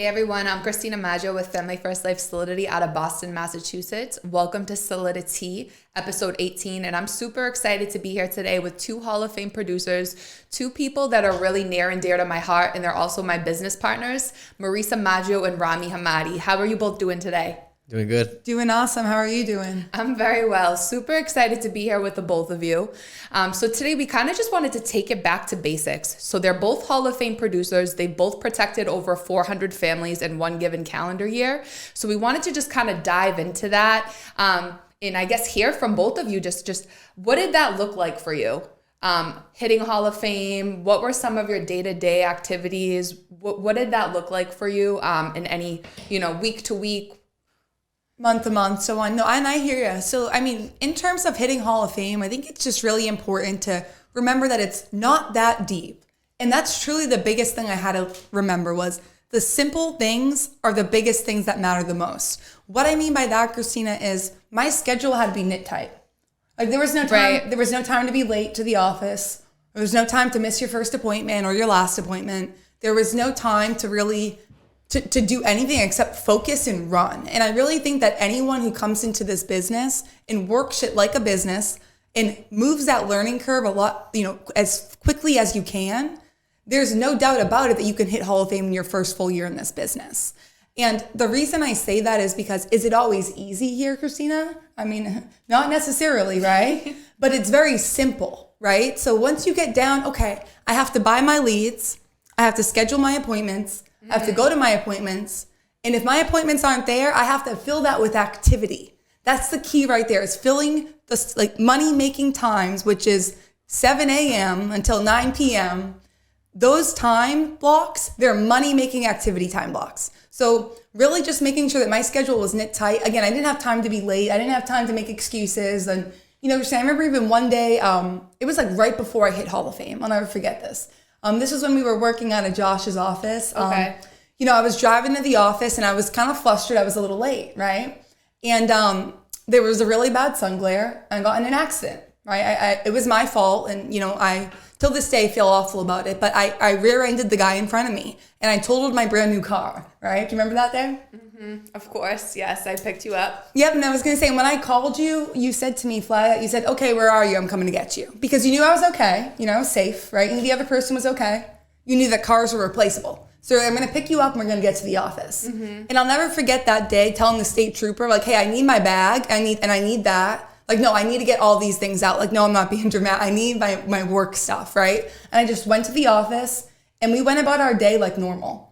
Hey everyone, I'm Christina Maggio with Family First Life Solidity out of Boston, Massachusetts. Welcome to SolidiTEA, episode 18, and I'm super excited to be here today with two Hall of Fame producers, two people that are really near and dear to my heart, and they're also my business partners, Marisa Maggio and Rami Hamadi. How are you both doing today? Doing good. Doing awesome. How are you doing? I'm very well. Super excited to be here with the both of you. So today we kind of just wanted to take it back to basics. So they're both Hall of Fame producers. They both protected over 400 families in one given calendar year. So we wanted to just kind of dive into that. And I guess hear from both of you, just what did that look like for you? Hitting Hall of Fame, what were some of your day-to-day activities? What did that look like for you in any, week to week? Month to month, so on. No, and I hear you. So, I mean, in terms of hitting Hall of Fame, I think it's just really important to remember that it's not that deep. And that's truly the biggest thing I had to remember was the simple things are the biggest things that matter the most. What I mean by that, Christina, is my schedule had to be knit tight. Like there was no time, Right. There was no time to be late to the office. There was no time to miss your first appointment or your last appointment. There was no time to really to do anything except focus and run. And I really think that anyone who comes into this business and works it like a business and moves that learning curve a lot, as quickly as you can, there's no doubt about it that you can hit Hall of Fame in your first full year in this business. And the reason I say that is because, is it always easy here, Christina? I mean, not necessarily, right? But it's very simple, right? So once you get down, okay, I have to buy my leads, I have to schedule my appointments, I have to go to my appointments. And if my appointments aren't there, I have to fill that with activity. That's the key right there, is filling the money-making times, which is 7 a.m. until 9 p.m. Those time blocks, they're money-making activity time blocks. So really just making sure that my schedule was knit tight. Again, I didn't have time to be late. I didn't have time to make excuses. And, I remember even one day, it was like right before I hit Hall of Fame. I'll never forget this. This was when we were working out of Josh's office. Okay. I was driving to the office and I was kind of flustered. I was a little late, right? And there was a really bad sun glare and I got in an accident, right? It was my fault. And, I, till this day, feel awful about it. But I rear-ended the guy in front of me and I totaled my brand new car, right? Do you remember that day? Mm-hmm. Of course. Yes, I picked you up. Yep, and I was going to say, when I called you, you said to me flat out, you said, okay, where are you? I'm coming to get you. Because you knew I was okay, I was safe, right? You knew the other person was okay. You knew that cars were replaceable. So I'm going to pick you up and we're going to get to the office. Mm-hmm. And I'll never forget that day telling the state trooper, like, hey, I need my bag, I need that. Like, no, I need to get all these things out. Like, no, I'm not being dramatic. I need my work stuff, right? And I just went to the office and we went about our day like normal.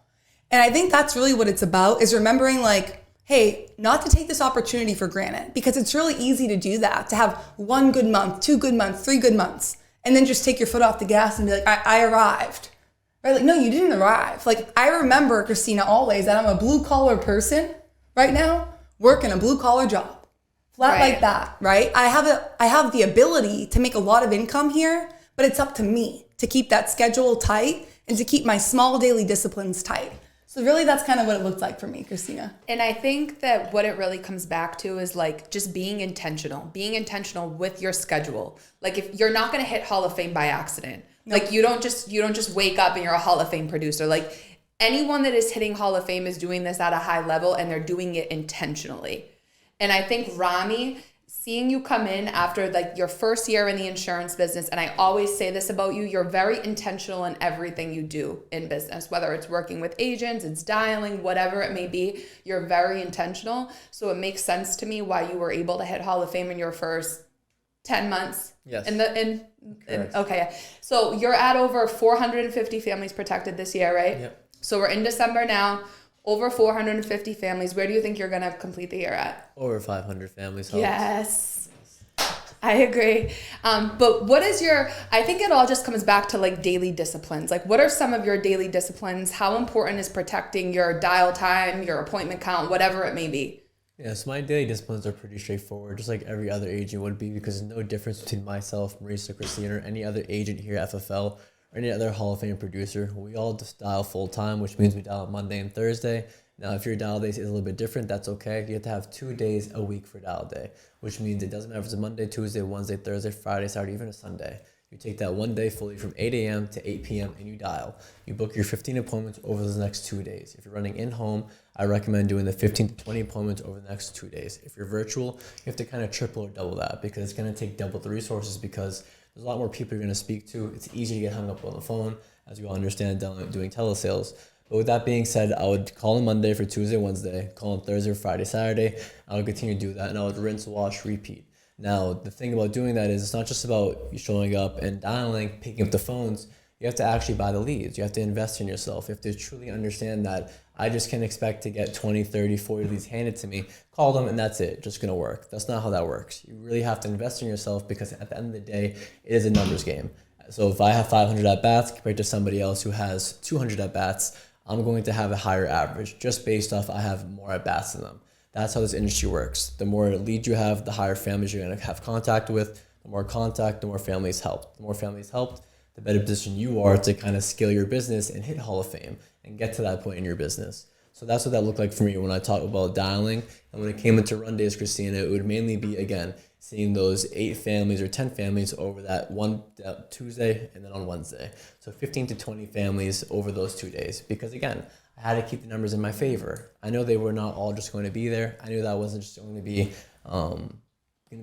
And I think that's really what it's about, is remembering like, hey, not to take this opportunity for granted, because it's really easy to do that, to have 1 good month, 2 good months, 3 good months, and then just take your foot off the gas and be like, I arrived. Right? Like, no, you didn't arrive. Like, I remember, Christina, always that I'm a blue collar person right now, working a blue collar job. Flat Right. like that, right? I have the ability to make a lot of income here, but it's up to me to keep that schedule tight and to keep my small daily disciplines tight. So really, that's kind of what it looked like for me, Christina. And I think that what it really comes back to is like just being intentional with your schedule. Like if you're not going to hit Hall of Fame by accident, Nope. like you don't just wake up and you're a Hall of Fame producer. Like anyone that is hitting Hall of Fame is doing this at a high level and they're doing it intentionally. And I think Rami, seeing you come in after like your first year in the insurance business, and I always say this about you, you're very intentional in everything you do in business, whether it's working with agents, it's dialing, whatever it may be, you're very intentional. So it makes sense to me why you were able to hit Hall of Fame in your first 10 months. Yes. Okay. So you're at over 450 families protected this year, right? Yep. So we're in December now. Over 450 families. Where do you think you're going to complete the year at? Over 500 families. Helps. Yes. I agree. But what is I think it all just comes back to like daily disciplines. Like what are some of your daily disciplines? How important is protecting your dial time, your appointment count, whatever it may be? Yeah, so my daily disciplines are pretty straightforward, just like every other agent would be, because there's no difference between myself, Marisa, Christina, or any other agent here at FFL or any other Hall of Fame producer. We all just dial full time, which means we dial Monday and Thursday. Now, if your dial day is a little bit different, that's okay. You have to have 2 days a week for dial day, which means it doesn't matter if it's a Monday, Tuesday, Wednesday, Thursday, Friday, Saturday, even a Sunday. You take that one day fully from 8 a.m. to 8 p.m. and you dial. You book your 15 appointments over those next 2 days. If you're running in-home, I recommend doing the 15 to 20 appointments over the next 2 days. If you're virtual, you have to kind of triple or double that because it's going to take double the resources because there's a lot more people you're going to speak to. It's easy to get hung up on the phone, as we all understand, doing telesales. But with that being said, I would call on Monday for Tuesday, Wednesday, call on Thursday, Friday, Saturday. I would continue to do that, and I would rinse, wash, repeat. Now, the thing about doing that is it's not just about you showing up and dialing, picking up the phones. You have to actually buy the leads. You have to invest in yourself. You have to truly understand that I just can't expect to get 20, 30, 40 leads handed to me, call them, and that's it. Just going to work. That's not how that works. You really have to invest in yourself because at the end of the day, it is a numbers game. So if I have 500 at-bats compared to somebody else who has 200 at-bats, I'm going to have a higher average just based off I have more at-bats than them. That's how this industry works. The more leads you have, the higher families you're going to have contact with. The more contact, the more families helped. The more families helped, the better position you are to kind of scale your business and hit Hall of Fame and get to that point in your business. So that's what that looked like for me when I talk about dialing. And when it came into run days, Christina, it would mainly be, again, seeing those 8 families or 10 families over that one Tuesday and then on Wednesday. So 15 to 20 families over those 2 days. Because again, I had to keep the numbers in my favor. I know they were not all just going to be there. I knew that I wasn't just going to be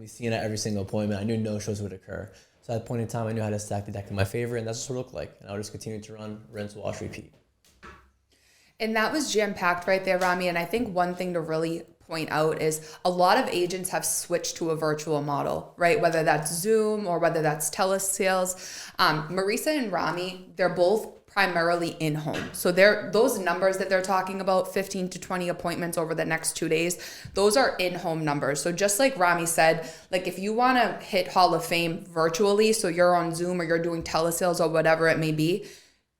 seen at every single appointment. I knew no shows would occur. So at that point in time, I knew how to stack the deck in my favor, and that's just what it looked like. And I would just continue to run, rinse, wash, repeat. And that was jam-packed right there, Rami. And I think one thing to really point out is a lot of agents have switched to a virtual model, right? Whether that's Zoom or whether that's telesales. Marisa and Rami, they're both primarily in-home. So those numbers that they're talking about, 15 to 20 appointments over the next 2 days, those are in-home numbers. So just like Rami said, like if you want to hit Hall of Fame virtually, so you're on Zoom or you're doing telesales or whatever it may be,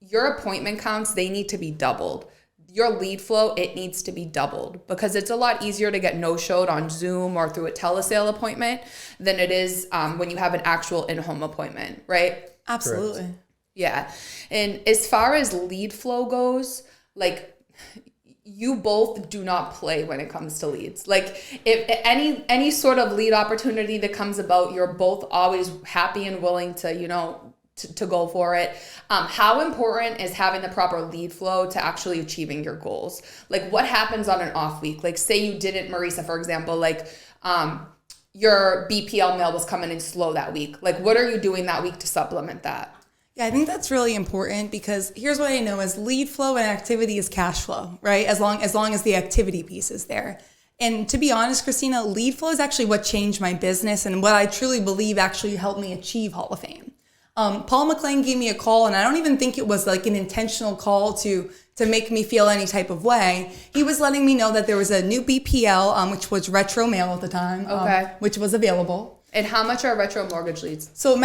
your appointment counts, they need to be doubled. Your lead flow, it needs to be doubled because it's a lot easier to get no-showed on Zoom or through a telesale appointment than it is when you have an actual in-home appointment, right? Absolutely. Correct. Yeah. And as far as lead flow goes, like you both do not play when it comes to leads. Like if any sort of lead opportunity that comes about, you're both always happy and willing to, to go for it. How important is having the proper lead flow to actually achieving your goals? Like what happens on an off week? Like say you didn't, Marisa, for example, like your BPL mail was coming in slow that week. Like what are you doing that week to supplement that? Yeah, I think that's really important because here's what I know is lead flow and activity is cash flow, right? As long as the activity piece is there. And to be honest, Christina, lead flow is actually what changed my business and what I truly believe actually helped me achieve Hall of Fame. Paul McLean gave me a call, and I don't even think it was like an intentional call to make me feel any type of way. He was letting me know that there was a new BPL, which was retro mail at the time, which was available. And how much are retro mortgage leads? So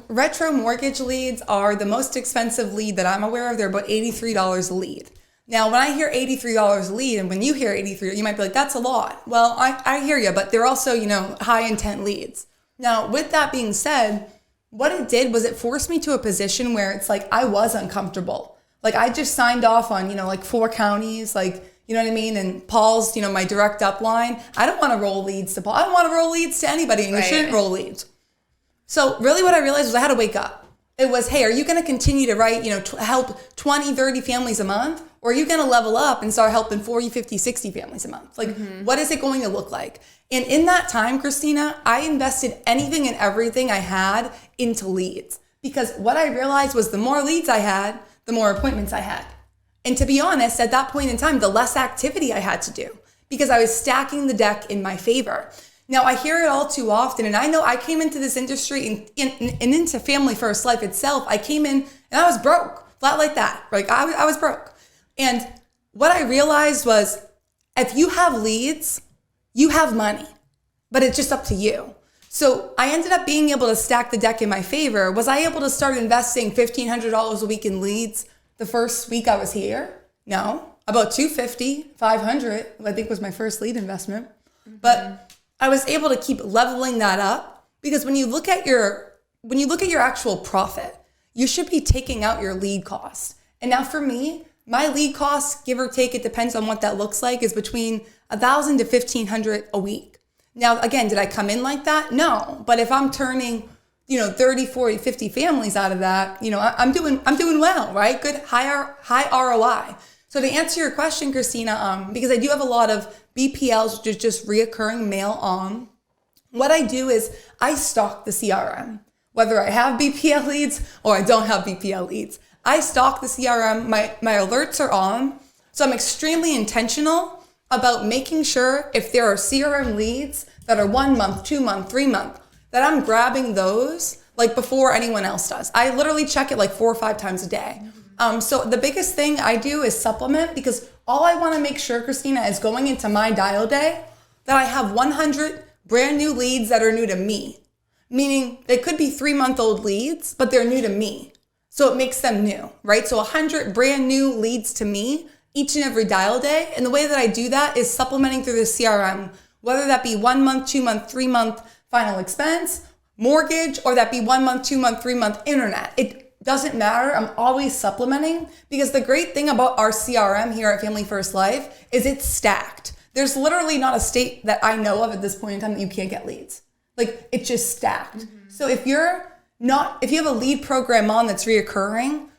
retro mortgage leads are the most expensive lead that I'm aware of. They're about $83 a lead. Now, when I hear $83 a lead, and when you hear $83, you might be like, that's a lot. Well, I hear you, but they're also, high intent leads. Now, with that being said, what it did was it forced me to a position where it's like I was uncomfortable. Like I just signed off on, like 4 counties, like, you know what I mean? And Paul's, my direct upline. I don't want to roll leads to Paul. I don't want to roll leads to anybody, and you shouldn't roll leads. So really what I realized was I had to wake up. It was, hey, are you going to continue to write, help 20, 30 families a month? Or are you going to level up and start helping 40, 50, 60 families a month? Like, what is it going to look like? And in that time, Christina, I invested anything and everything I had into leads. Because what I realized was the more leads I had, the more appointments I had. And to be honest, at that point in time, the less activity I had to do because I was stacking the deck in my favor. Now, I hear it all too often, and I know I came into this industry and into Family First Life itself. I came in and I was broke, flat like that. Like I was broke. And what I realized was if you have leads, you have money, but it's just up to you. So I ended up being able to stack the deck in my favor. Was I able to start investing $1,500 a week in leads the first week I was here? No, about $250, $500, I think was my first lead investment. But I was able to keep leveling that up because when you look at your actual profit, you should be taking out your lead cost. And now for me, my lead cost, give or take, it depends on what that looks like, is between $1,000 to $1,500 a week. Now, again, did I come in like that? No. But if I'm turning 30, 40, 50 families out of that, I'm doing well, right? Good, high ROI. So to answer your question, Christina, because I do have a lot of BPLs, which is just reoccurring mail on, what I do is I stock the CRM. Whether I have BPL leads or I don't have BPL leads, I stock the CRM, my alerts are on. So I'm extremely intentional about making sure if there are CRM leads that are 1 month, 2 month, 3 month, that I'm grabbing those like before anyone else does. I literally check it like 4 or 5 times a day. So the biggest thing I do is supplement, because all I want to make sure, Christina, is going into my dial day that I have 100 brand new leads that are new to me. Meaning they could be 3-month-old leads, but they're new to me. So it makes them new, right? So 100 brand new leads to me each and every dial day. And the way that I do that is supplementing through the CRM, whether that be 1 month, 2 month, 3 month final expense, mortgage, or that be 1 month, 2 month, 3 month internet. It doesn't matter. I'm always supplementing, because the great thing about our CRM here at Family First Life is it's stacked. There's literally not a state that I know of at this point in time that you can't get leads. Like, it's just stacked. So if you have a lead program on that's reoccurring,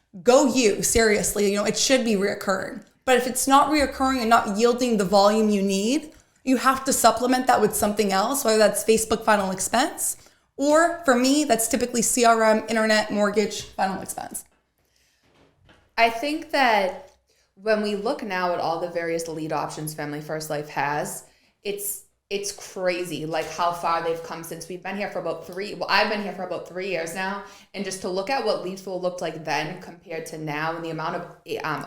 seriously, it should be reoccurring. But if it's not reoccurring and not yielding the volume you need, you have to supplement that with something else, whether that's Facebook final expense, or for me, that's typically CRM, internet, mortgage, final expense. I think that when we look now at all the various lead options Family First Life has, it's crazy, like how far they've come since we've been here for about I've been here for about 3 years now. And just to look at what lead flow looked like then compared to now, and the amount of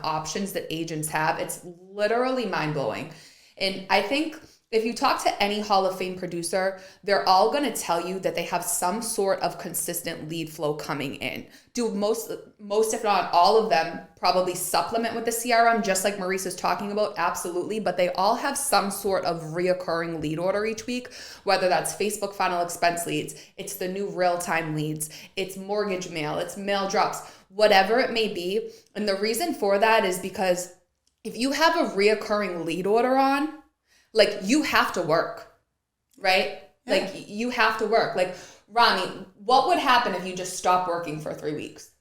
options that agents have, it's literally mind blowing. And I think if you talk to any Hall of Fame producer, they're all going to tell you that they have some sort of consistent lead flow coming in. Do most if not all of them probably supplement with the CRM, just like Maurice is talking about? Absolutely. But they all have some sort of reoccurring lead order each week, whether that's Facebook final expense leads, it's the new real-time leads, it's mortgage mail, it's mail drops, whatever it may be. And the reason for that is because if you have a reoccurring lead order on, like, you have to work, right? Yeah. Like, you have to work. Like, Rami, what would happen if you just stopped working for 3 weeks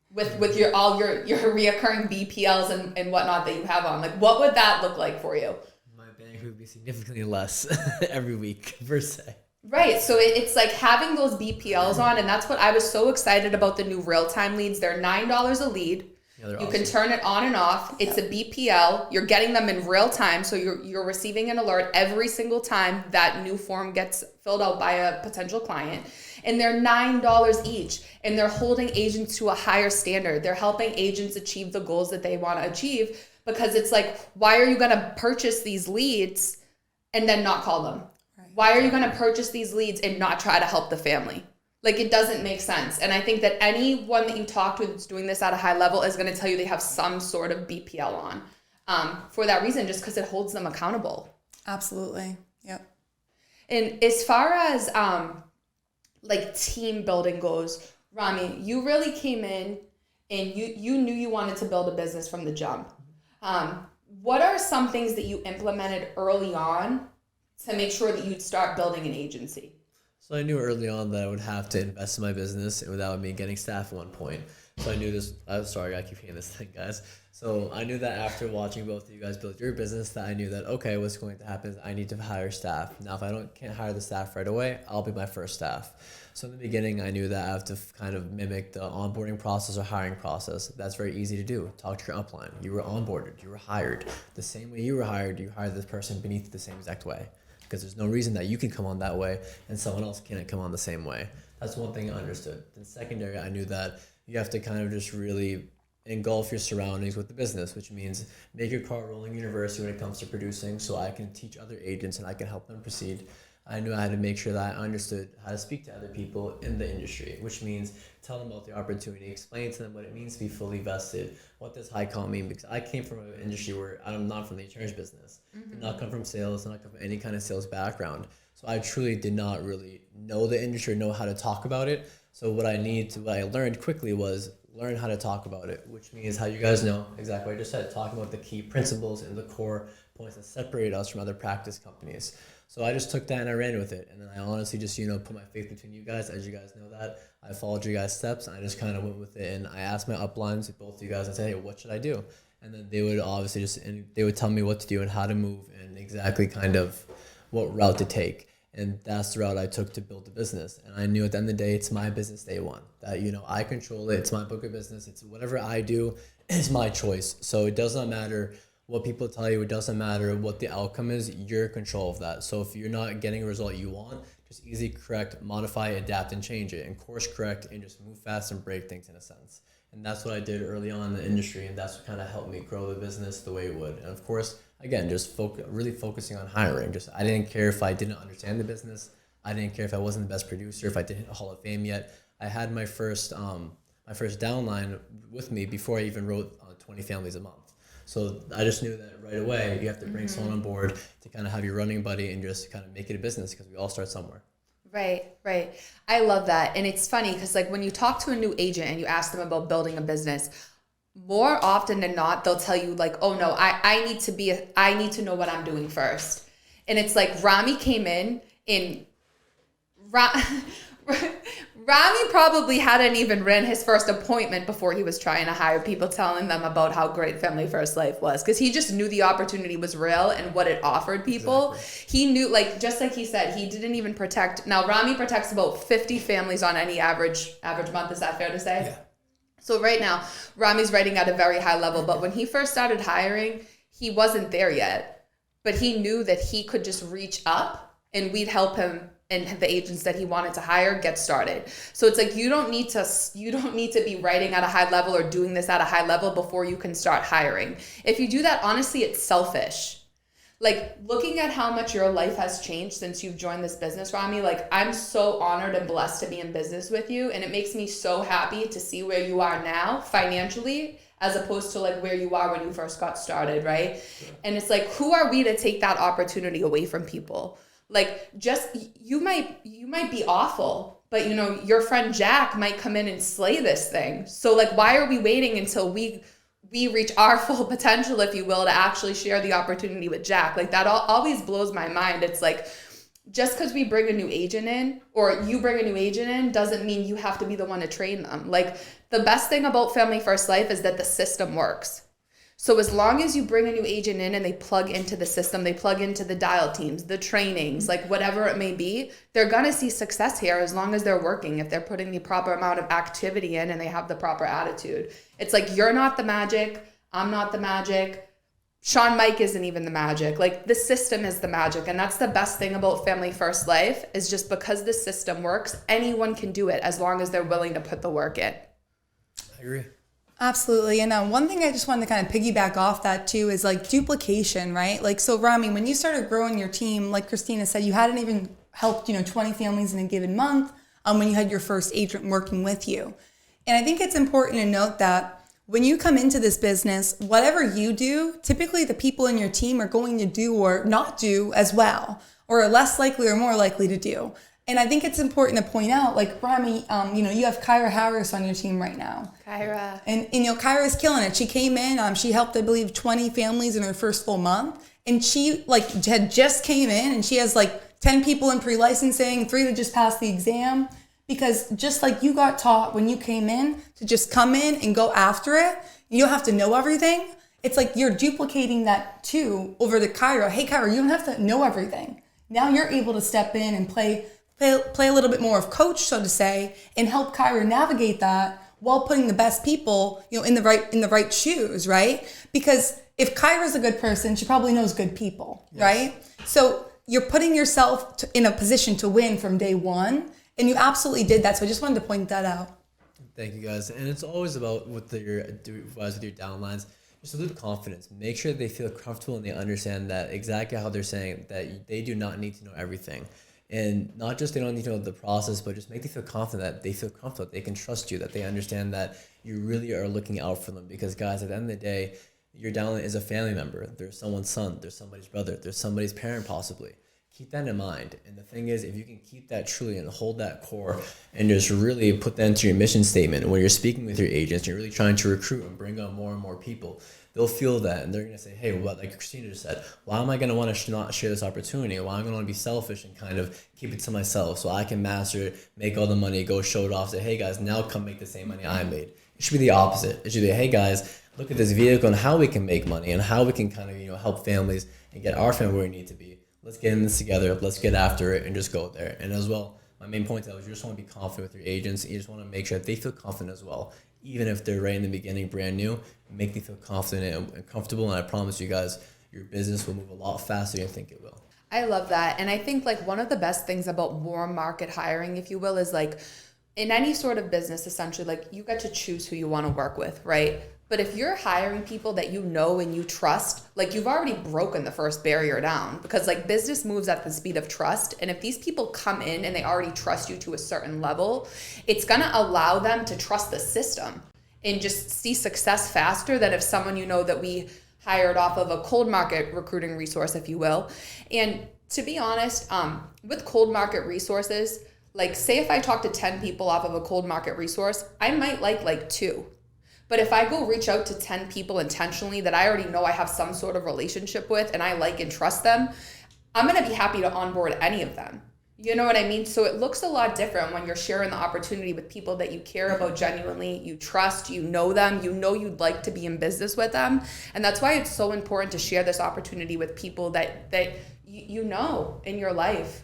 with your reoccurring BPLs and whatnot that you have on? Like, what would that look like for you? My bank would be significantly less every week, per se. Right. So it's like having those BPLs on, and that's what I was so excited about, the new real-time leads. They're $9 a lead. Yeah, you can turn it on and off. It's a BPL. You're getting them in real time. So you're receiving an alert every single time that new form gets filled out by a potential client. And they're $9 each. And they're holding agents to a higher standard. They're helping agents achieve the goals that they want to achieve, because it's like, why are you going to purchase these leads and then not call them? Right. Why are you going to purchase these leads and not try to help the family? Like, it doesn't make sense. And I think that anyone that you talk to that's doing this at a high level is going to tell you they have some sort of BPL on for that reason, just because it holds them accountable. Absolutely. Yep. And as far as like team building goes, Rami, you really came in and you knew you wanted to build a business from the jump. What are some things that you implemented early on to make sure that you'd start building an agency? So I knew early on that I would have to invest in my business without me getting staff at one point. So I knew this. I'm sorry, I keep hitting this thing, guys. So I knew that after watching both of you guys build your business, that I knew that, okay, what's going to happen is I need to hire staff. Now, if I can't hire the staff right away, I'll be my first staff. So in the beginning, I knew that I have to kind of mimic the onboarding process or hiring process. That's very easy to do. Talk to your upline. You were onboarded. You were hired. The same way you were hired, you hired this person beneath the same exact way. Because there's no reason that you can come on that way and someone else can't come on the same way. That's one thing I understood. Then secondary, I knew that you have to kind of just really engulf your surroundings with the business, which means make your car rolling university when it comes to producing, so I can teach other agents and I can help them proceed. I knew I had to make sure that I understood how to speak to other people in the industry, which means tell them about the opportunity, explain to them what it means to be fully vested. What does high call mean? Because I came from an industry where I'm not from the insurance business, did not come from sales, did not come from any kind of sales background. So I truly did not really know the industry, know how to talk about it. So what I learned quickly was learn how to talk about it, which means how you guys know exactly what I just said, talking about the key principles and the core points that separate us from other practice companies. So I just took that and I ran with it. And then I honestly just, put my faith between you guys. As you guys know that, I followed your guys' steps and I just kind of went with it. And I asked my uplines, both of you guys, and said, hey, what should I do? And then they would obviously they would tell me what to do and how to move and exactly kind of what route to take. And that's the route I took to build the business. And I knew at the end of the day, it's my business day one. That, I control it. It's my book of business. It's whatever I do is my choice. So it does not matter what people tell you. It doesn't matter what the outcome is. You're in control of that. So if you're not getting a result you want, just easily correct, modify, adapt, and change it. And course correct and just move fast and break things in a sense. And that's what I did early on in the industry. And that's what kind of helped me grow the business the way it would. And of course, again, just really focusing on hiring. I didn't care if I didn't understand the business. I didn't care if I wasn't the best producer, if I didn't hit a Hall of Fame yet. I had my first downline with me before I even wrote 20 families a month. So I just knew that right away you have to bring someone on board to kind of have your running buddy and just kind of make it a business because we all start somewhere. Right. I love that. And it's funny because when you talk to a new agent and you ask them about building a business, more often than not, they'll tell you oh no, I need to know what I'm doing first. And it's like Rami came in and Rami probably hadn't even ran his first appointment before he was trying to hire people, telling them about how great Family First Life was. Because he just knew the opportunity was real and what it offered people. Exactly. He knew, just like he said, he didn't even protect. Now, Rami protects about 50 families on any average month. Is that fair to say? Yeah. So right now, Rami's writing at a very high level. But when he first started hiring, he wasn't there yet. But he knew that he could just reach up and we'd help him and the agents that he wanted to hire get started. So it's you don't need to be writing at a high level or doing this at a high level before you can start hiring. If you do that, honestly, it's selfish. Looking at how much your life has changed since you've joined this business, Rami, I'm so honored and blessed to be in business with you. And it makes me so happy to see where you are now financially, as opposed to where you are when you first got started, right? Sure. And it's who are we to take that opportunity away from people? You might be awful, but your friend Jack might come in and slay this thing. So why are we waiting until we reach our full potential, if you will, to actually share the opportunity with Jack? That always blows my mind. It's just because we bring a new agent in or you bring a new agent in doesn't mean you have to be the one to train them. The best thing about Family First Life is that the system works. So as long as you bring a new agent in and they plug into the system, they plug into the dial teams, the trainings, whatever it may be, they're going to see success here as long as they're working, if they're putting the proper amount of activity in and they have the proper attitude. It's you're not the magic. I'm not the magic. Sean Mike isn't even the magic. The system is the magic. And that's the best thing about Family First Life is just because the system works, anyone can do it as long as they're willing to put the work in. I agree. Absolutely. And one thing I just wanted to kind of piggyback off that too is duplication, right? So Rami, when you started growing your team, like Christina said, you hadn't even helped, 20 families in a given month when you had your first agent working with you. And I think it's important to note that when you come into this business, whatever you do, typically the people in your team are going to do or not do as well, or are less likely or more likely to do. And I think it's important to point out, Rami, you have Kyra Harris on your team right now. Kyra. And Kyra's killing it. She came in, she helped, I believe, 20 families in her first full month. And she, had just came in and she has, 10 people in pre-licensing, 3 that just passed the exam. Because just like you got taught when you came in to just come in and go after it, you don't have to know everything. It's you're duplicating that too over to Kyra. Hey, Kyra, you don't have to know everything. Now you're able to step in and play a little bit more of coach, so to say, and help Kyra navigate that while putting the best people, in the right shoes, right? Because if Kyra's a good person, she probably knows good people, yes. Right? So you're putting yourself in a position to win from day one, and you absolutely did that. So I just wanted to point that out. Thank you, guys. And it's always about with your downlines, just with confidence. Make sure they feel comfortable and they understand that exactly how they're saying that they do not need to know everything. And not just they don't need to know the process, but just make them feel confident that they feel comfortable, that they can trust you, that they understand that you really are looking out for them. Because guys, at the end of the day, your downline is a family member. There's someone's son, there's somebody's brother, there's somebody's parent possibly. Keep that in mind. And the thing is, if you can keep that truly and hold that core and just really put that into your mission statement when you're speaking with your agents, you're really trying to recruit and bring on more and more people, they'll feel that and they're going to say, hey, what, like Christina just said, why am I going to want to not share this opportunity? Why am I going to want to be selfish and kind of keep it to myself so I can master it, make all the money, go show it off, say, hey guys, now come make the same money I made. It should be the opposite. It should be, hey guys, look at this vehicle and how we can make money and how we can kind of, help families and get our family where we need to be. Let's get in this together. Let's get after it and just go there. And as well, my main point is you just want to be confident with your agents. You just want to make sure that they feel confident as well. Even if they're right in the beginning, brand new, make them feel confident and comfortable. And I promise you guys, your business will move a lot faster than you think it will. I love that. And I think like one of the best things about warm market hiring, if you will, is like in any sort of business, essentially, like you get to choose who you want to work with, right? But if you're hiring people that you know and you trust, like you've already broken the first barrier down, because like business moves at the speed of trust. And if these people come in and they already trust you to a certain level, it's going to allow them to trust the system and just see success faster than if someone that we hired off of a cold market recruiting resource, if you will. And to be honest, with cold market resources, like say if I talk to 10 people off of a cold market resource, I might like 2. But if I go reach out to 10 people intentionally that I already know I have some sort of relationship with and I like and trust them, I'm going to be happy to onboard any of them. You know what I mean? So it looks a lot different when you're sharing the opportunity with people that you care about genuinely, you trust, you know them, you'd like to be in business with them. And that's why it's so important to share this opportunity with people that you know in your life.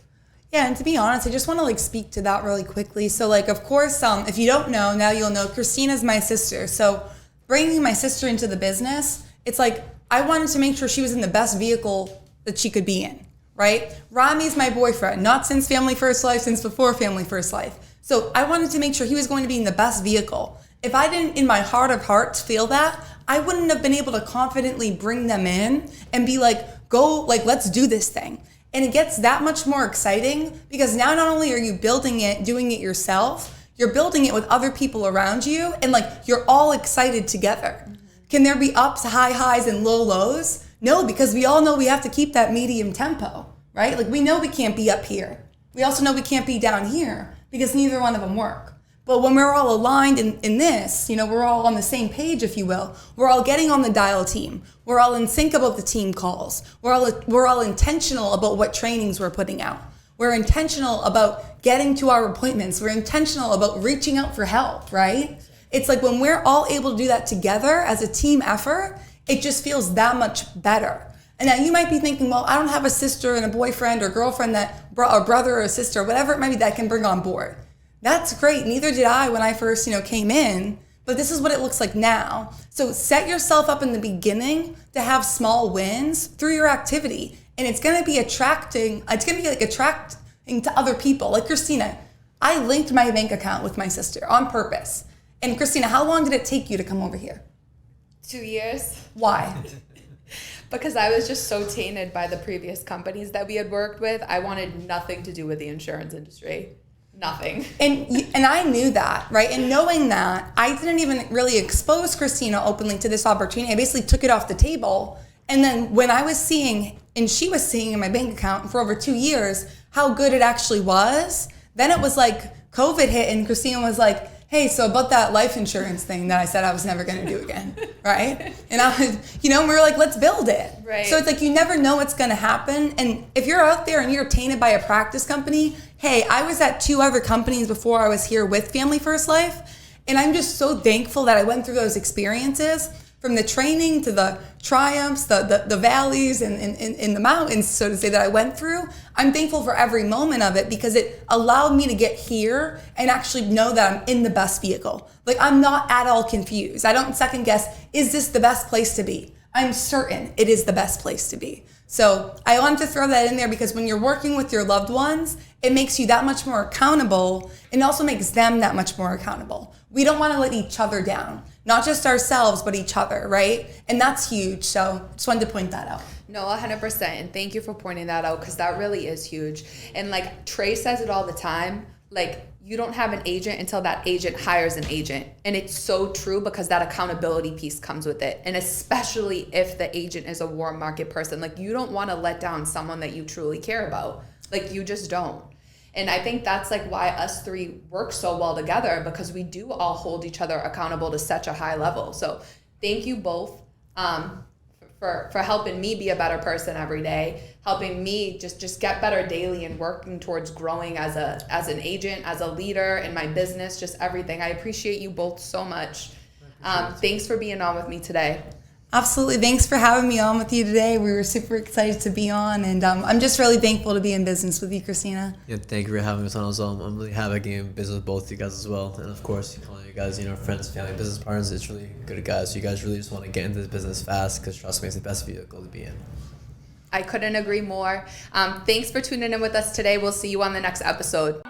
Yeah, and to be honest, I just want to speak to that really quickly. So of course, if you don't know, now you'll know Christina's my sister. So bringing my sister into the business, it's I wanted to make sure she was in the best vehicle that she could be in, right? Rami's my boyfriend, not since Family First Life, since before Family First Life. So I wanted to make sure he was going to be in the best vehicle. If I didn't, in my heart of hearts, feel that, I wouldn't have been able to confidently bring them in and be let's do this thing. And it gets that much more exciting because now not only are you building it, doing it yourself, you're building it with other people around you and you're all excited together. Mm-hmm. Can there be ups, high highs, and low lows? No, because we all know we have to keep that medium tempo, right? We know we can't be up here. We also know we can't be down here because neither one of them work. But when we're all aligned in this, we're all on the same page, if you will. We're all getting on the dial team. We're all in sync about the team calls. We're all intentional about what trainings we're putting out. We're intentional about getting to our appointments. We're intentional about reaching out for help, right? It's when we're all able to do that together as a team effort, it just feels that much better. And now you might be thinking, well, I don't have a sister and a boyfriend or girlfriend or brother or a sister, whatever it might be that I can bring on board. That's great. Neither did I when I first, came in, but this is what it looks like now. So set yourself up in the beginning to have small wins through your activity. And it's going to be attracting to other people. Like Christina, I linked my bank account with my sister on purpose. And Christina, how long did it take you to come over here? 2 years. Why? Because I was just so tainted by the previous companies that we had worked with. I wanted nothing to do with the insurance industry. Nothing. And I knew that, right? And knowing that, I didn't even really expose Christina openly to this opportunity. I basically took it off the table. And then when I was seeing, and she was seeing in my bank account for over 2 years, how good it actually was, then it was COVID hit and Christina was hey, so about that life insurance thing that I said I was never going to do again, right? And I was, we were let's build it. Right. So it's you never know what's going to happen. And if you're out there and you're tainted by a practice company, hey, I was at 2 other companies before I was here with Family First Life. And I'm just so thankful that I went through those experiences, from the training to the triumphs, the valleys and the mountains, so to say, that I went through. I'm thankful for every moment of it because it allowed me to get here and actually know that I'm in the best vehicle. I'm not at all confused. I don't second guess, is this the best place to be? I'm certain it is the best place to be. So I wanted to throw that in there because when you're working with your loved ones, it makes you that much more accountable and also makes them that much more accountable. We don't want to let each other down, not just ourselves, but each other, right? And that's huge. So just wanted to point that out. No, 100%. And thank you for pointing that out because that really is huge. And Trey says it all the time, you don't have an agent until that agent hires an agent. And it's so true because that accountability piece comes with it. And especially if the agent is a warm market person, you don't want to let down someone that you truly care about. You just don't. And I think that's why us 3 work so well together because we do all hold each other accountable to such a high level. So thank you both for helping me be a better person every day, helping me just get better daily and working towards growing as an agent, as a leader in my business, just everything. I appreciate you both so much. Thanks for being on with me today. Absolutely. Thanks for having me on with you today. We were super excited to be on, and I'm just really thankful to be in business with you, Christina. Yeah, thank you for having us on as well. I'm really happy getting in business with both of you guys as well. And of course, calling you guys, friends, family, business partners, it's really good guys. So you guys really just want to get into this business fast because trust me, it's the best vehicle to be in. I couldn't agree more. Thanks for tuning in with us today. We'll see you on the next episode.